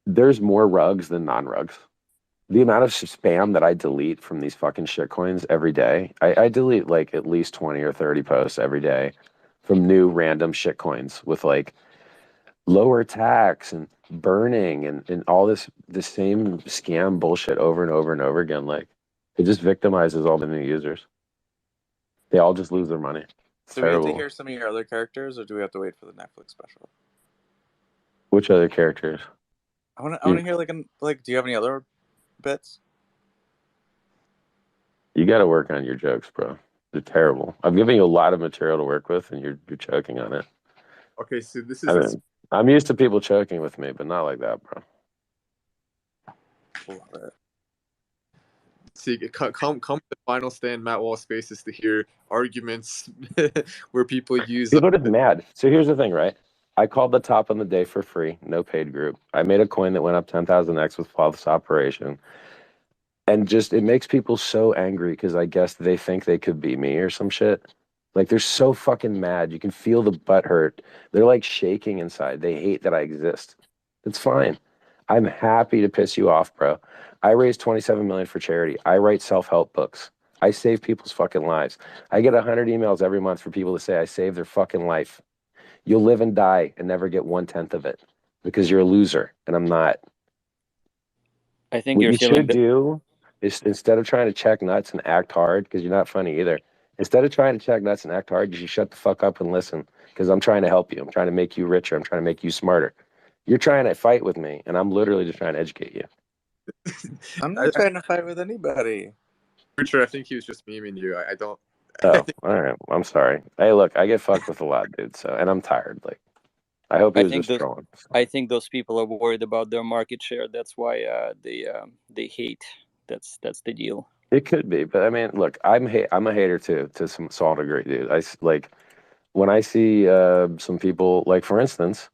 there's more rugs than non-rugs. The amount of spam that I delete from these fucking shit coins every day, I delete like at least 20 or 30 posts every day from new random shit coins with like lower tax and burning and all the same scam bullshit over and over and over again. Like it just victimizes all the new users. They all just lose their money. It's Do we have to terrible. hear some of your other characters, or do we have to wait for the Netflix special? Which other characters? I want to hear like. Do you have any other bits? You got to work on your jokes, bro. They're terrible. I'm giving you a lot of material to work with, and you're choking on it. Okay, so this I is mean, I'm used to people choking with me, but not like that, bro. Love it. see come to the final stand, Matt Wall Spaces, to hear arguments where people use. People are just mad. So here's the thing, right? I called the top on the day for free, no paid group. I made a coin that went up 10,000x with flawless operation. And just, it makes people so angry because I guess they think they could be me or some shit. Like they're so fucking mad. You can feel the butt hurt. They're like shaking inside. They hate that I exist. It's fine. I'm happy to piss you off, bro. I raised 27 million for charity. I write self-help books. I save people's fucking lives. I get 100 emails every month for people to say I saved their fucking life. You'll live and die and never get 1/10 of it because you're a loser and I'm not. I think What you're you feeling should do is instead of trying to check nuts and act hard, because you're not funny either, instead of trying to check nuts and act hard, you should shut the fuck up and listen because I'm trying to help you. I'm trying to make you richer. I'm trying to make you smarter. You're trying to fight with me, and I'm literally just trying to educate you. I'm not trying to fight with anybody. Richard, I think he was just memeing you. I don't. Oh, all right. I'm sorry. Hey, look, I get fucked with a lot, dude. So, and I'm tired. Like, I hope he I was think just trolling. I think those people are worried about their market share. That's why they hate. That's the deal. It could be, but I mean, look, I'm a hater too, to some small degree, dude. Like when I see some people, like for instance,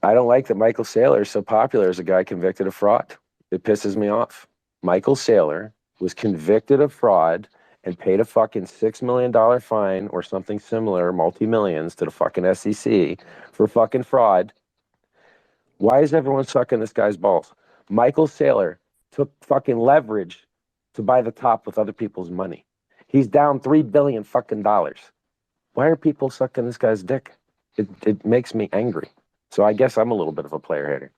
I don't like that Michael Saylor is so popular as a guy convicted of fraud. It pisses me off. Michael Saylor was convicted of fraud and paid a fucking $6 million fine or something similar, multi-millions to the fucking SEC for fucking fraud. Why is everyone sucking this guy's balls? Michael Saylor took fucking leverage to buy the top with other people's money. He's down $3 billion fucking dollars. Why are people sucking this guy's dick? It makes me angry. So I guess I'm a little bit of a player hater.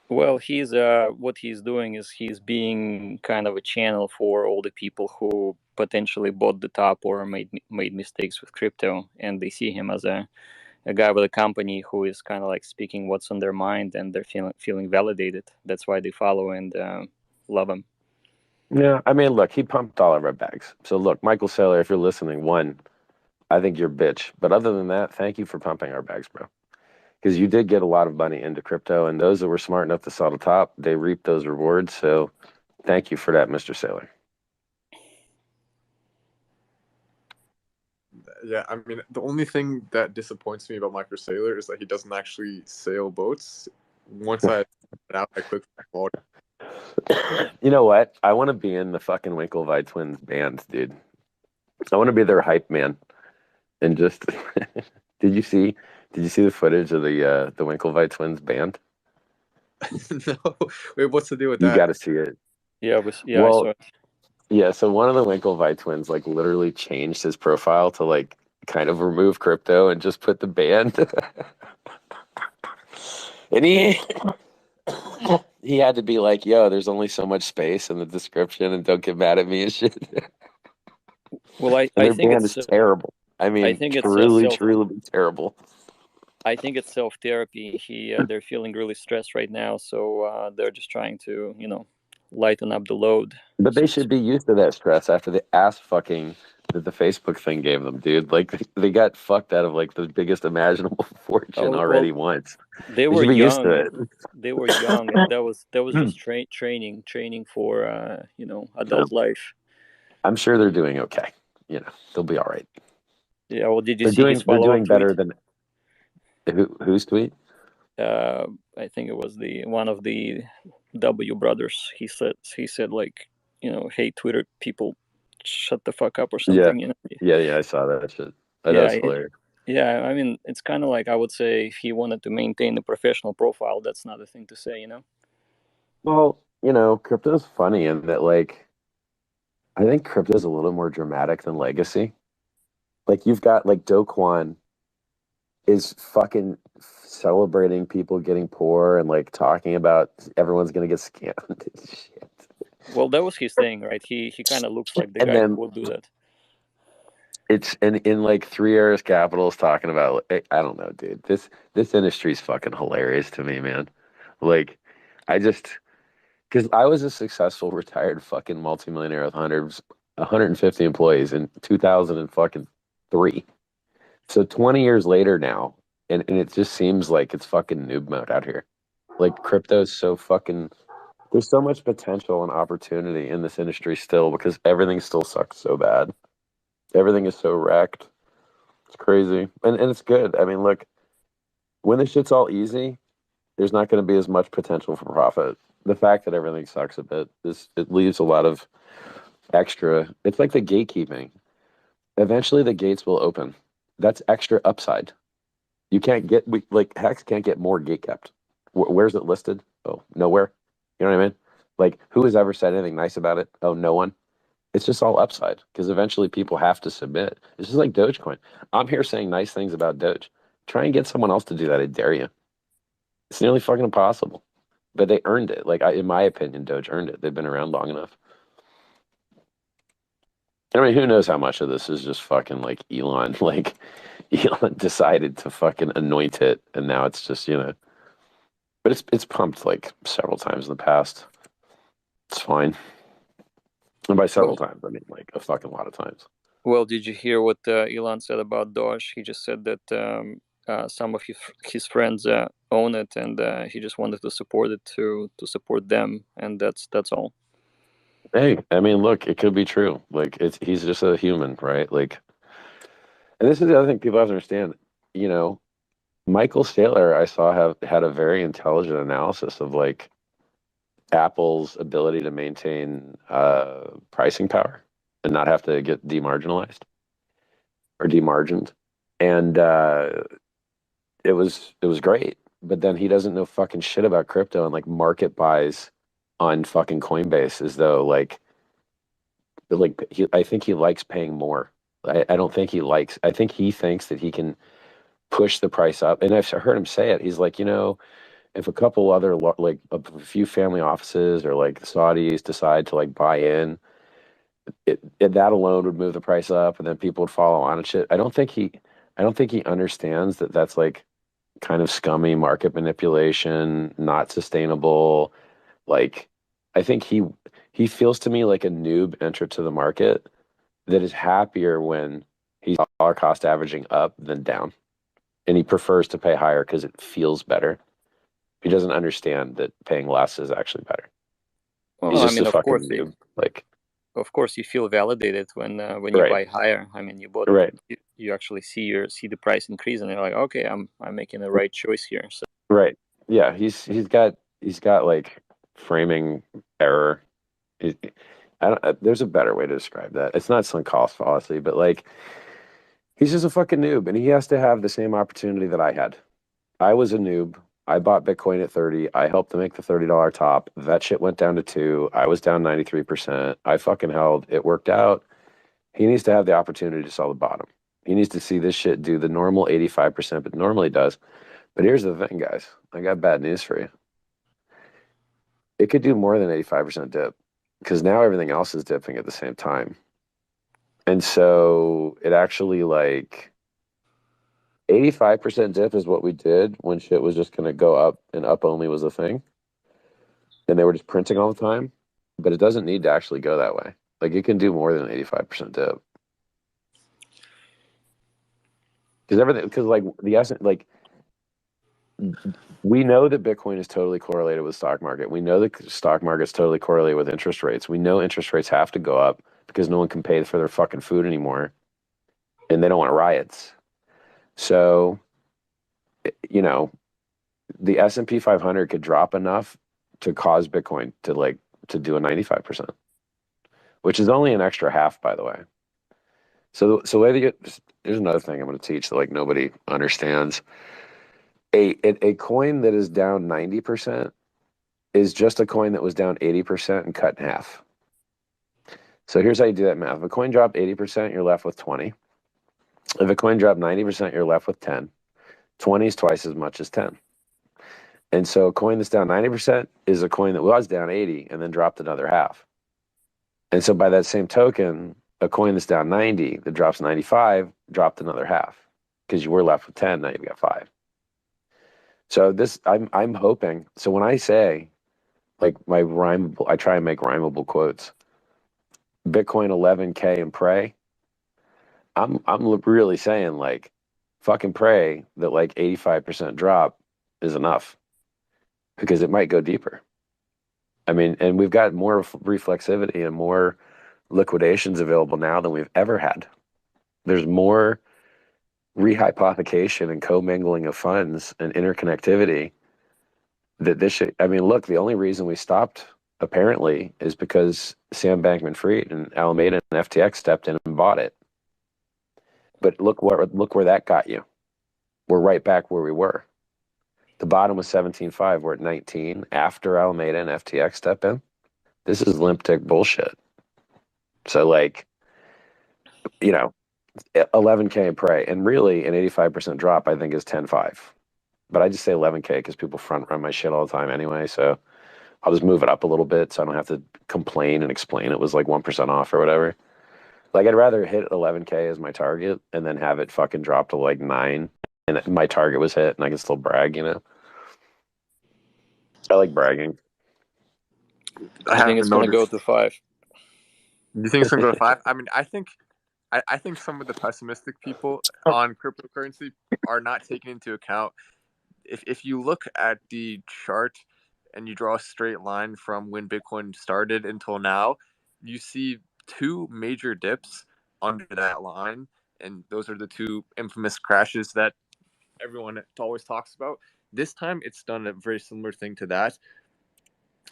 Well, he's what he's doing is he's being kind of a channel for all the people who potentially bought the top or made mistakes with crypto, and they see him as a guy with a company who is kind of like speaking what's on their mind, and they're feeling validated. That's why they follow and love him. Yeah, I mean, look, he pumped all of our bags. So look, Michael Saylor, if you're listening, one, I think you're a bitch. But other than that, thank you for pumping our bags, bro. Because you did get a lot of money into crypto, and those that were smart enough to sell the top, they reaped those rewards. So thank you for that, Mr. Saylor. Yeah, I mean, the only thing that disappoints me about Michael Saylor is that he doesn't actually sail boats. Once I it out, I quickly bought it. You know what? I want to be in the fucking Winklevi Twins band, dude. I want to be their hype man. And just did you see the footage of the Winklevi Twins band? No, wait, what's the deal with You that? got to see it. Yeah, I Well, saw it. yeah, so one of the Winklevi twins like literally changed his profile to like kind of remove crypto and just put the band. And he had to be like, yo, there's only so much space in the description and don't get mad at me and shit. Well, And their band is terrible. I mean, think it's truly terrible. I think it's self-therapy. They're feeling really stressed right now, so they're just trying to, lighten up the load. But they should be used to that stress after the ass fucking that the Facebook thing gave them, dude. Like they got fucked out of like the biggest imaginable fortune already once. They were should be young. used to it. They were young, and that was just training for adult life. I'm sure they're doing okay. They'll be all right. Yeah. Well, did you see his they're doing follow-up better tweet? than whose tweet? I think it was one of the W brothers. He said like, hey, Twitter people, shut the fuck up or something. Yeah, I saw that shit. That's hilarious. Yeah, I mean, it's kind of like, I would say, if he wanted to maintain a professional profile, that's not a thing to say, Well, crypto's funny in that, like, I think crypto's a little more dramatic than legacy. Like, you've got, like, Do Kwon is fucking celebrating people getting poor and, like, talking about everyone's going to get scammed and shit. Well, that was his thing, right? He kind of looks like the guy who will do that. It's in like 3 Arrows Capital's talking about, I don't know, dude. This industry's fucking hilarious to me, man. Like, because I was a successful retired fucking multimillionaire with 150 employees in 2003. So 20 years later now, and it just seems like it's fucking noob mode out here. Like, crypto's so fucking, there's so much potential and opportunity in this industry still because everything still sucks so bad. Everything is so wrecked. It's crazy. And it's good. I mean, look, when the shit's all easy, there's not going to be as much potential for profit. The fact that everything sucks a bit, it leaves a lot of extra. It's like the gatekeeping. Eventually the gates will open. That's extra upside. You can't get, Hex can't get more gate kept. Where's it listed? Oh, nowhere. You know what I mean? Like, who has ever said anything nice about it? Oh, no one. It's just all upside because eventually people have to submit. It's just like Dogecoin. I'm here saying nice things about Doge. Try and get someone else to do that. I dare you. It's nearly fucking impossible. But they earned it. Like, in my opinion, Doge earned it. They've been around long enough. I mean, who knows how much of this is just fucking like Elon. Like, Elon decided to fucking anoint it, and now it's just, But it's pumped like several times in the past. It's fine. And by several times, I mean like a fucking lot of times. Well, did you hear what Elon said about DOGE? He just said that some of his friends own it, and he just wanted to support it to support them, and that's all. Hey, I mean, look, it could be true. Like, he's just a human, right? Like, and this is the other thing people have to understand. Michael Saylor, I saw had a very intelligent analysis of like Apple's ability to maintain pricing power and not have to get demarginalized or demargined, and it was great. But then he doesn't know fucking shit about crypto and like market buys on fucking Coinbase as though I think he likes paying more. I don't think he likes. I think he thinks that he can push the price up, and I've heard him say it. He's like, if a couple other like a few family offices or like the Saudis decide to like buy in, that alone would move the price up, and then people would follow on and shit. I don't think he understands that that's like kind of scummy market manipulation, not sustainable. Like, I think he feels to me like a noob entered to the market that is happier when he's dollar cost averaging up than down, and he prefers to pay higher because it feels better. He doesn't understand that paying less is actually better. Well, He's just I mean, a of fucking course, noob. Like, of course, you feel validated when you Right. buy higher. I mean, you bought, Right. you actually see the price increase, and you're like, okay, I'm making the right choice here. So Right. Yeah. He's got like framing error. I don't. There's a better way to describe that. It's not sunk cost fallacy, but like he's just a fucking noob, and he has to have the same opportunity that I had. I was a noob. I bought Bitcoin at 30. I helped to make the $30 top. That shit went down to 2. I was down 93%. I fucking held. It worked out. He needs to have the opportunity to sell the bottom. He needs to see this shit do the normal 85%, but normally does. But here's the thing, guys. I got bad news for you. It could do more than 85% dip because now everything else is dipping at the same time. And so it actually like 85% dip is what we did when shit was just going to go up and up only was a thing. And they were just printing all the time. But it doesn't need to actually go that way. Like it can do more than 85% dip. Because like the essence, like we know that Bitcoin is totally correlated with the stock market. We know the stock market's totally correlated with interest rates. We know interest rates have to go up because no one can pay for their fucking food anymore. And they don't want riots. So, you know, the S&P 500 could drop enough to cause Bitcoin to do a 95%, which is only an extra half, by the way. So whether you get, there's another thing I'm going to teach that like nobody understands. A coin that is down 90% is just a coin that was down 80% and cut in half. So here's how you do that math. If a coin dropped 80%, you're left with 20. If a coin dropped 90%, you're left with 10. 20 is twice as much as 10. And so a coin that's down 90% is a coin that was down 80 and then dropped another half. And so by that same token, a coin that's down 90 that drops 95 dropped another half because you were left with 10, now you've got 5. So this, I'm hoping. So when I say, like my rhymable, I try and make rhymable quotes. Bitcoin 11K and pray. I'm really saying like, fucking pray that like 85% drop is enough because it might go deeper. I mean, and we've got more reflexivity and more liquidations available now than we've ever had. There's more rehypothecation and commingling of funds and interconnectivity that this shit, I mean, look, the only reason we stopped apparently is because Sam Bankman-Fried and Alameda and FTX stepped in and bought it. But look where that got you. We're right back where we were. The bottom was 17.5. We're at 19 after Alameda and FTX step in. This is limp tick bullshit. So like, you know, 11K and pray. And really an 85% drop, I think, is 10.5. But I just say 11K because people front run my shit all the time anyway. So I'll just move it up a little bit so I don't have to complain and explain it was like 1% off or whatever. Like I'd rather hit 11K as my target and then have it fucking drop to like 9 and my target was hit and I can still brag, you know? I like bragging. I think it's going to go to 5. You think it's going to go to 5? I mean, I think some of the pessimistic people on cryptocurrency are not taking into account. If you look at the chart and you draw a straight line from when Bitcoin started until now, you see 2 major dips under that line, and those are the 2 infamous crashes that everyone always talks about. This time, it's done a very similar thing to that.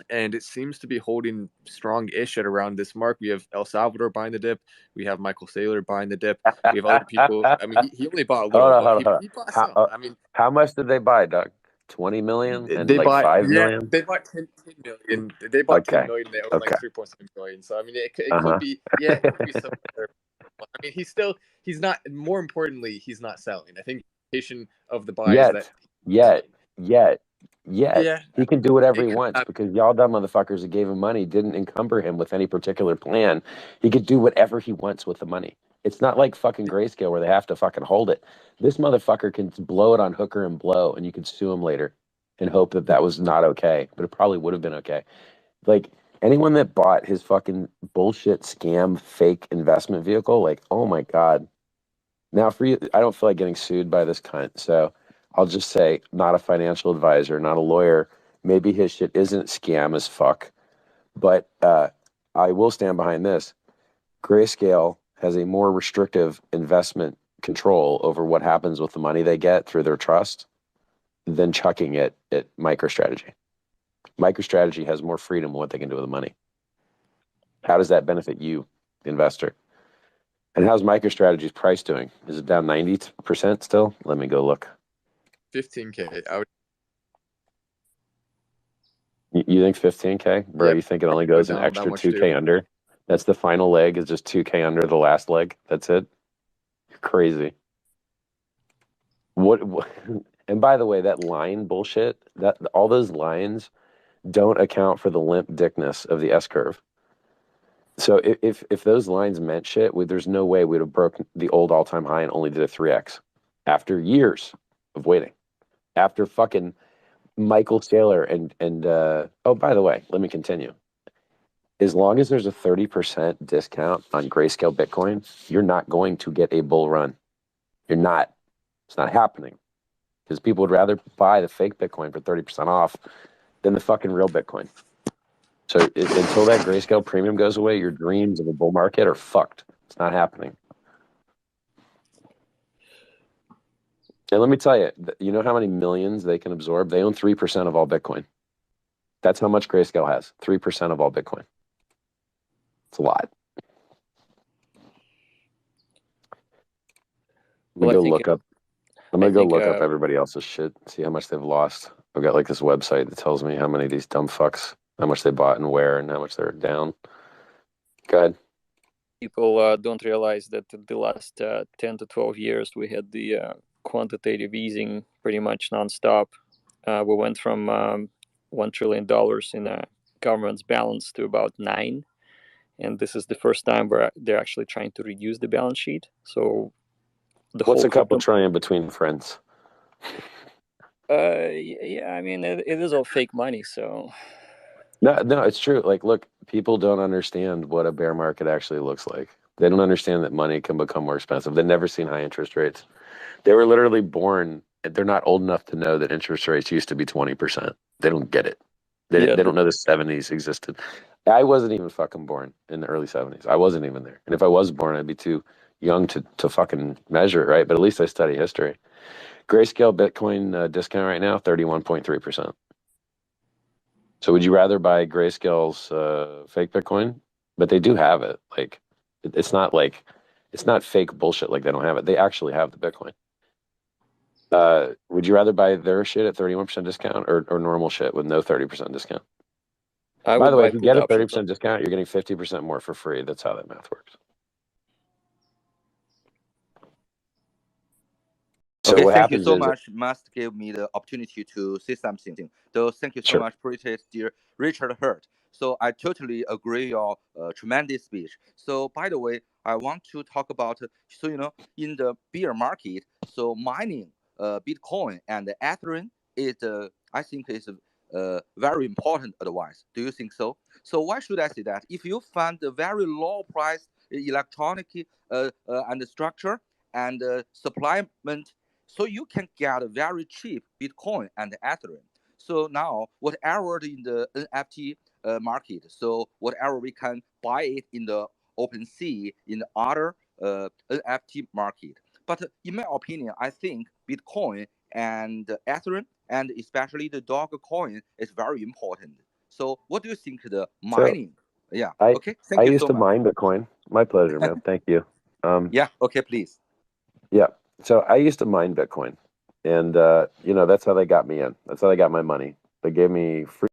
And it seems to be holding strong-ish at around this mark. We have El Salvador buying the dip. We have Michael Saylor buying the dip. We have other people. I mean, he only bought a little, but he bought some. I mean, how much did they buy, Doug? 20 million and they like bought, 5 million? They bought 10 million. They bought 10 million. They own like 3.7 million. So I mean, it could be, it could be somewhere. I mean, he's not. More importantly, he's not selling. I think of the buys yet he can do whatever he wants because y'all dumb motherfuckers that gave him money didn't encumber him with any particular plan. He could do whatever he wants with the money. It's not like fucking Grayscale where they have to fucking hold it. This motherfucker can blow it on hooker and blow, and you can sue him later and hope that was not okay, but it probably would have been okay. Like anyone that bought his fucking bullshit scam fake investment vehicle, like, oh my God. Now for you, I don't feel like getting sued by this cunt, so I'll just say, not a financial advisor, not a lawyer. Maybe his shit isn't scam as fuck, but I will stand behind this. Grayscale has a more restrictive investment control over what happens with the money they get through their trust than chucking it at MicroStrategy. MicroStrategy has more freedom in what they can do with the money. How does that benefit you, the investor? And how's MicroStrategy's price doing? Is it down 90% still? Let me go look. 15K out. You think 15K? Bro, Yep. you think it only goes an Down that extra much 2K too. under? That's the final leg, is just 2K under the last leg. That's it? You're crazy. What and by the way, that line bullshit, that all those lines don't account for the limp dickness of the S curve. So if those lines meant shit, there's no way we'd have broken the old all-time high and only did a 3x after years of waiting. After fucking Michael Saylor and oh, by the way, let me continue. As long as there's a 30% discount on Grayscale Bitcoin, you're not going to get a bull run. You're not. It's not happening. Because people would rather buy the fake Bitcoin for 30% off than the fucking real Bitcoin. So until that Grayscale premium goes away, your dreams of a bull market are fucked. It's not happening. And let me tell you, you know how many millions they can absorb? They own 3% of all Bitcoin. That's how much Grayscale has. 3% of all Bitcoin. It's a lot. I'm gonna go look up everybody else's shit, see how much they've lost. I've got like this website that tells me how many of these dumb fucks, how much they bought and where, and how much they're down. Go ahead. People don't realize that the last 10 to 12 years we had the quantitative easing pretty much nonstop. We went from $1 trillion in a government's balance to about 9. And this is the first time where they're actually trying to reduce the balance sheet. So what's a couple trillion between friends? Yeah, I mean, it is all fake money, so. No, it's true. Like, look, people don't understand what a bear market actually looks like. They don't understand that money can become more expensive. They've never seen high interest rates. They were literally born. They're not old enough to know that interest rates used to be 20%. They don't get it. They don't know the 70s existed. I wasn't even fucking born in the early 70s. I wasn't even there. And if I was born, I'd be too young to fucking measure it, right? But at least I study history. Grayscale Bitcoin discount right now, 31.3%. So would you rather buy Grayscale's fake Bitcoin? But they do have it. Like, it's not fake bullshit like they don't have it. They actually have the Bitcoin. Would you rather buy their shit at 31% discount or normal shit with no 30% discount? By the way, if you get a 30% discount, you're getting 50% more for free. That's how that math works. So okay, thank you so much. Must give me the opportunity to say something. So thank you so much, appreciate dear Richard Hurt. So I totally agree your tremendous speech. So by the way, I want to talk about, so you know, in the bear market, so mining Bitcoin and Ethereum is I think is very important advice. Do you think so? So why should I say that? If you find a very low price electronic and structure and supplement, so you can get a very cheap Bitcoin and Ethereum. So now, whatever in the NFT market, so whatever we can buy it in the OpenSea, in the other NFT market. But in my opinion, I think Bitcoin and Ethereum, and especially the Dogecoin, is very important. So what do you think the mining? Okay, thank you so much. I used to mine Bitcoin. My pleasure, man. Thank you. Yeah, okay, please. Yeah. So I used to mine Bitcoin, and you know, that's how they got me in. That's how they got my money. They gave me free